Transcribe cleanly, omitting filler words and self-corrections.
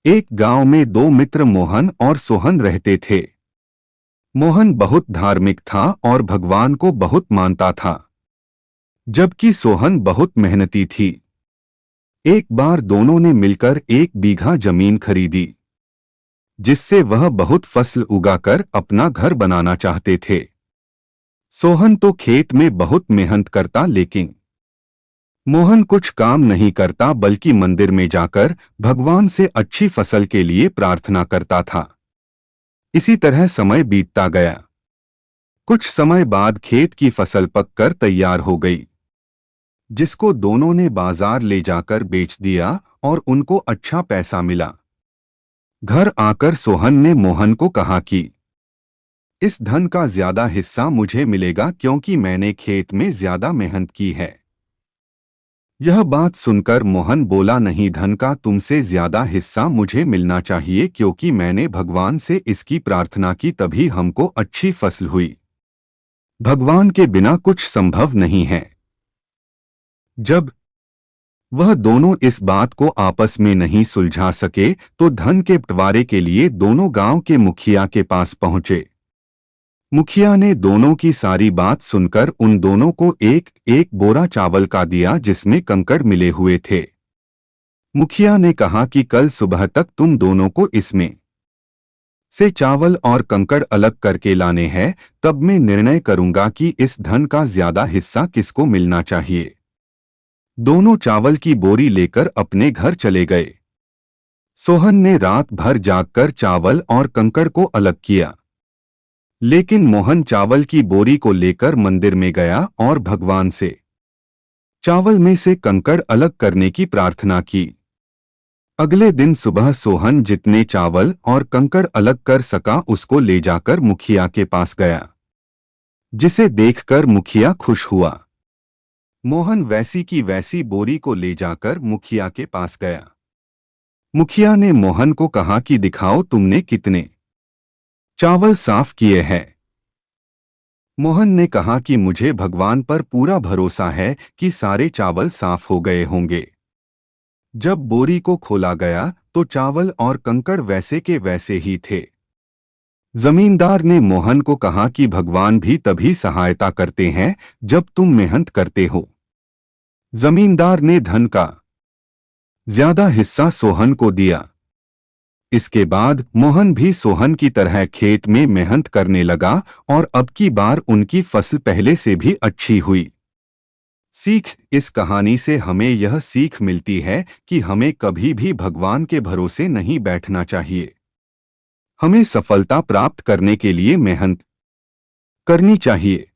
एक गांव में दो मित्र मोहन और सोहन रहते थे। मोहन बहुत धार्मिक था और भगवान को बहुत मानता था, जबकि सोहन बहुत मेहनती थी। एक बार दोनों ने मिलकर 1 बीघा जमीन खरीदी, जिससे वह बहुत फसल उगाकर अपना घर बनाना चाहते थे। सोहन तो खेत में बहुत मेहनत करता, लेकिन मोहन कुछ काम नहीं करता बल्कि मंदिर में जाकर भगवान से अच्छी फसल के लिए प्रार्थना करता था। इसी तरह समय बीतता गया। कुछ समय बाद खेत की फसल पककर तैयार हो गई, जिसको दोनों ने बाजार ले जाकर बेच दिया और उनको अच्छा पैसा मिला। घर आकर सोहन ने मोहन को कहा कि इस धन का ज्यादा हिस्सा मुझे मिलेगा, क्योंकि मैंने खेत में ज्यादा मेहनत की है। यह बात सुनकर मोहन बोला, नहीं, धन का तुमसे ज्यादा हिस्सा मुझे मिलना चाहिए, क्योंकि मैंने भगवान से इसकी प्रार्थना की, तभी हमको अच्छी फसल हुई। भगवान के बिना कुछ संभव नहीं है। जब वह दोनों इस बात को आपस में नहीं सुलझा सके तो धन के बंटवारे के लिए दोनों गांव के मुखिया के पास पहुंचे। मुखिया ने दोनों की सारी बात सुनकर उन दोनों को एक एक बोरा चावल का दिया, जिसमें कंकड़ मिले हुए थे। मुखिया ने कहा कि कल सुबह तक तुम दोनों को इसमें से चावल और कंकड़ अलग करके लाने हैं, तब मैं निर्णय करूंगा कि इस धन का ज्यादा हिस्सा किसको मिलना चाहिए। दोनों चावल की बोरी लेकर अपने घर चले गए। सोहन ने रात भर जागकर चावल और कंकड़ को अलग किया, लेकिन मोहन चावल की बोरी को लेकर मंदिर में गया और भगवान से चावल में से कंकड़ अलग करने की प्रार्थना की। अगले दिन सुबह सोहन जितने चावल और कंकड़ अलग कर सका उसको ले जाकर मुखिया के पास गया, जिसे देखकर मुखिया खुश हुआ। मोहन वैसी की वैसी बोरी को ले जाकर मुखिया के पास गया। मुखिया ने मोहन को कहा कि दिखाओ तुमने कितने चावल साफ किए हैं। मोहन ने कहा कि मुझे भगवान पर पूरा भरोसा है कि सारे चावल साफ हो गए होंगे। जब बोरी को खोला गया तो चावल और कंकड़ वैसे के वैसे ही थे। जमींदार ने मोहन को कहा कि भगवान भी तभी सहायता करते हैं जब तुम मेहनत करते हो। जमींदार ने धन का ज्यादा हिस्सा सोहन को दिया। इसके बाद मोहन भी सोहन की तरह खेत में मेहनत करने लगा और अब की बार उनकी फसल पहले से भी अच्छी हुई। सीख, इस कहानी से हमें यह सीख मिलती है कि हमें कभी भी भगवान के भरोसे नहीं बैठना चाहिए। हमें सफलता प्राप्त करने के लिए मेहनत करनी चाहिए।